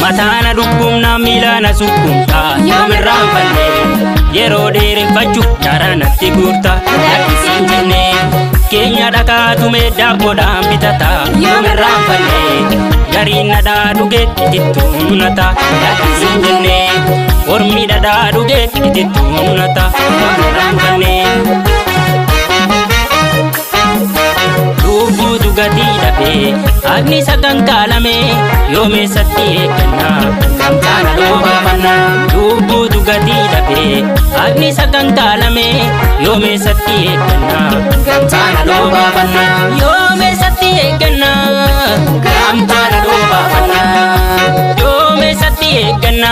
Matana dubbumna milana sukkumta yoomirraan fanne yeroo dheereffachuuf daraa natti guurta lakkisiin jenne keenya dhakaatume daabboodhaan bitata yoomirraan fanne gariin dhadhaa dhugeetti tittuun nata lakkisiin jenne ormi dhadhaa dhugeetti tittuun nata yoomirraan fanne. Lubbuutu gatii dhabee agni sagan kaalame yoomeessatti eegganna gamtaana dhoobafanna. Lubbuutu gatii dhabee agni sagan kaalame yoomeessatti eegganna gamtaana dhoobafanna. Yoomeessatti eegganna gamtaana dhoobafanna. Yoomeessatti eegganna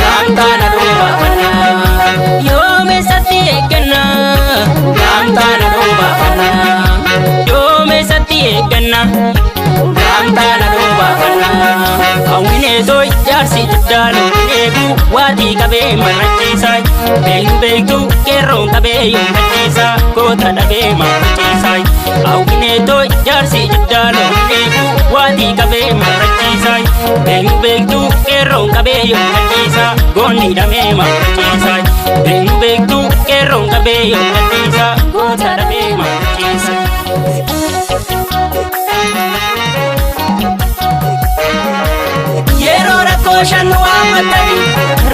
gamtaana dhoobafanna. Yoomeessatti eegganna gamtaana dhoobafanna. Yoomessatti eegganna gamtaana dhoobafanna. Hawwinee tooy jaarsi jiddaanu eegu waatii qabee marachiisaa beektu qeerroon qabee yoommachiisaa goota dhabee marachiisaa. Hawwinee tooy jaarsi jiddaanu eegu waatii qabee marachiisaa beektu qeerroon qabee yoommachiisaa goonni dhabee marachiisaa. Beektu qeerroon qabee yoommachiisaa goota dhabee marachiisaa. Yeroo rakkoo shan waammatanii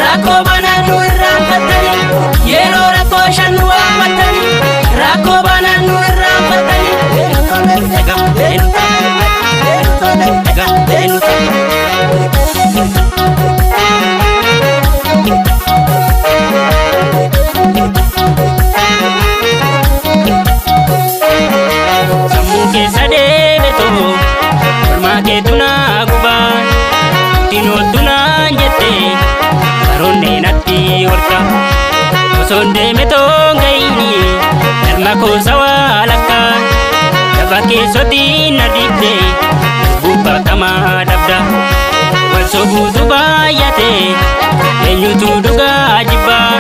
rakkoo banaan nu irraanfatanii. Yeroo rakkoo shan waammatanii rakkoo banaan nu irraanfatanii. Sammuu keessa deebitoo ormaa keetu naa gubaa dinootu naan jettee karoonnee natti horta osoon deeme toon gayini ilma koosa waa lakkaa lafa keessotti na dhiibde bubbaa qamaa dhabda wal sobuutu baay'ate eenyutu dhugaa jibbaa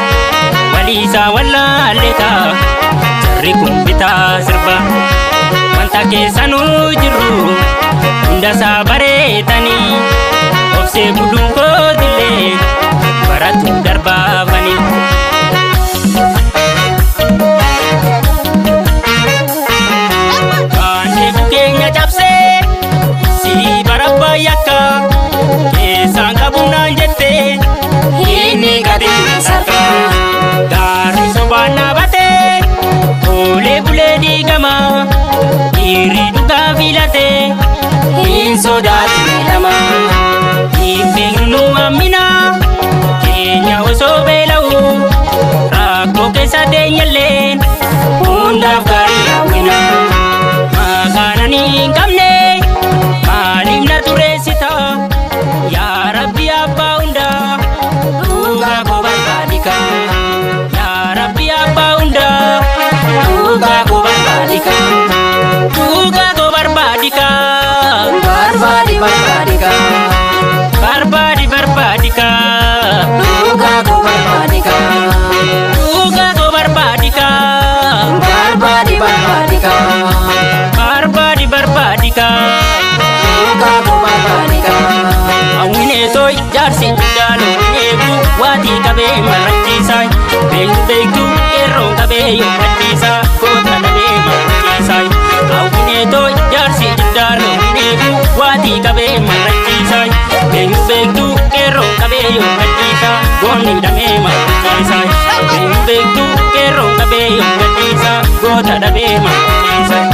waliisaa wallaalleetaa jarri kun bitaa sirba wanta keessanuu jirru hundasaa bareetanii obsee buluun kootillee baratu darbaafanii. Baandee bukeenya cabsee si barabbaa yakka keessaan qabuunaan jettee inni gadee sarka gaarri sobaan dhaabatee oolee bulee diigama dhiirri dhugaa filatee hin sodaatu miidhama. Beeknu ammina keenya osoo beela'u rakkoo keessa deenyallee hundaaf gaarii hawwina. Maqaan hin qabne maaliif na tureessita yaa Rabbi abbaa hundaa dhugaa koo barbaadika. Yaa Rabbi abbaa hundaa dhugaa koo barbaadika. Dhugaa koo barbaadika. Barbaadi barbaadika. Barbadi barbadika dhugaa koo barbadika. Dhugaa koo barbadika. Barbadi barbadika. Barbadi barbadika. Dhugaa koo barbadika. Hawwinee tooy jaarsi jiddaanu eegu waatii qabee marachiisaa beektu qeerroon qabee yoommachiisaa goota dhabee marachiisaa. Hawwinee tooy jaarsi jiddaanu eegu waatii qabee marachiisaa beektu qeerroon qabee yoommachiisaa goonni dhabee marachiisaa. Beektu qeerroon qabee yoommachiisaa goota dhabee marachiisaa.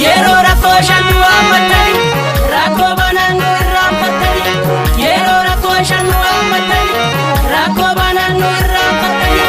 Yeroo rakkoo shan waammatanii rakkoo banaan nu irraanfatanii. Yeroo rakkoo shan waammatanii rakkoo banaan nu irraanfatanii.